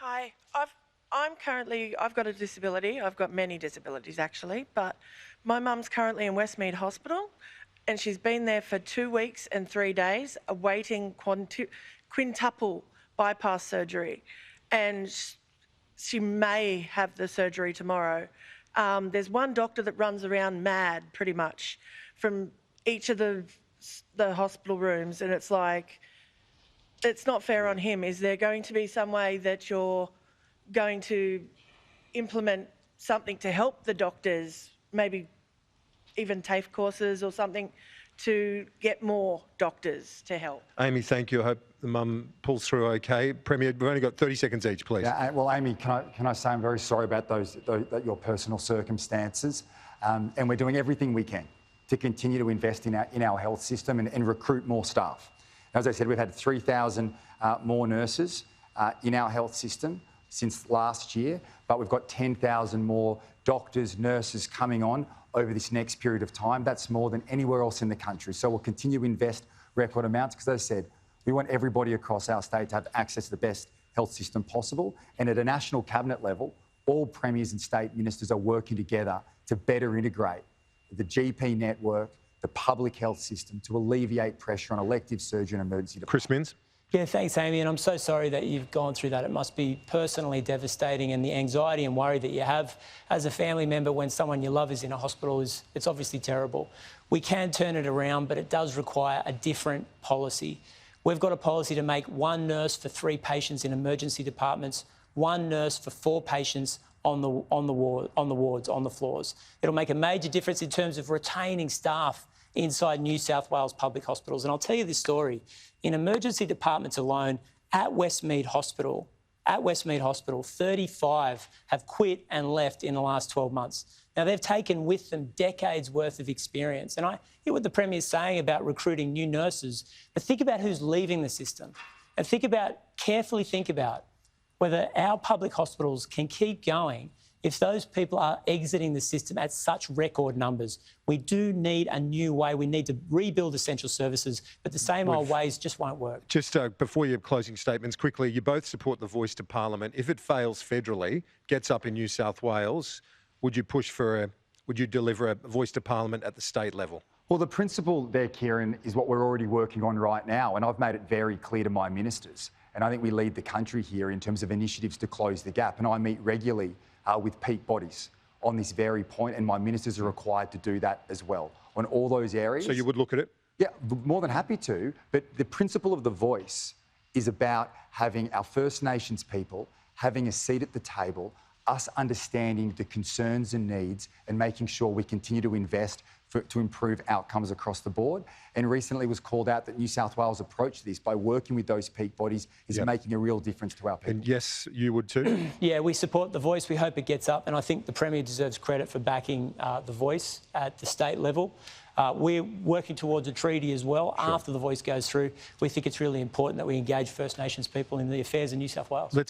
Hi, I've got a disability. I've got many disabilities actually, but my mum's currently in Westmead Hospital and she's been there for 2 weeks and 3 days awaiting quintuple bypass surgery, and she may have the surgery tomorrow. There's one doctor that runs around mad pretty much from each of the hospital rooms, and it's like, it's not fair on him. Is there going to be some way that you're going to implement something to help the doctors, maybe even TAFE courses or something, to get more doctors to help? Amy, thank you. I hope the mum pulls through okay. Premier, we've only got 30 seconds each, please. Yeah, well, Amy, can I say I'm very sorry about your personal circumstances, and we're doing everything we can to continue to invest in our health system and recruit more staff. As I said, we've had 3,000 more nurses in our health system since last year, but we've got 10,000 more doctors, nurses coming on over this next period of time. That's more than anywhere else in the country. So we'll continue to invest record amounts because, as I said, we want everybody across our state to have access to the best health system possible. And at a national cabinet level, all premiers and state ministers are working together to better integrate the GP network, the public health system, to alleviate pressure on elective surgery and emergency departments. Chris Minns. Yeah, thanks, Amy, and I'm so sorry that you've gone through that. It must be personally devastating, and the anxiety and worry that you have as a family member when someone you love is in a hospital it's obviously terrible. We can turn it around, but it does require a different policy. We've got a policy to make 1 nurse for 3 patients in emergency departments, 1 nurse for 4 patients on the wards, on the floors. It'll make a major difference in terms of retaining staff inside New South Wales public hospitals. And I'll tell you this story. In emergency departments alone, at Westmead Hospital, 35 have quit and left in the last 12 months. Now, they've taken with them decades worth of experience. And I hear what the Premier's saying about recruiting new nurses, but think about who's leaving the system, and carefully think about whether our public hospitals can keep going if those people are exiting the system at such record numbers. We do need a new way. We need to rebuild essential services, but the same old ways just won't work. Just before your closing statements, quickly, you both support the voice to Parliament. If it fails federally, gets up in New South Wales, would you deliver a voice to Parliament at the state level? Well, the principle there, Kieran, is what we're already working on right now, and I've made it very clear to my ministers. And I think we lead the country here in terms of initiatives to close the gap. And I meet regularly with peak bodies on this very point, and my ministers are required to do that as well on all those areas. So you would look at it? Yeah, more than happy to. But the principle of the voice is about having our First Nations people having a seat at the table, us understanding the concerns and needs, and making sure we continue to invest to improve outcomes across the board. And recently was called out that New South Wales' approach to this by working with those peak bodies is making a real difference to our people. And yes, you would too? Yeah, we support the voice. We hope it gets up, and I think the Premier deserves credit for backing the voice at the state level. We're working towards a treaty as well. After the voice goes through. We think it's really important that we engage First Nations people in the affairs of New South Wales.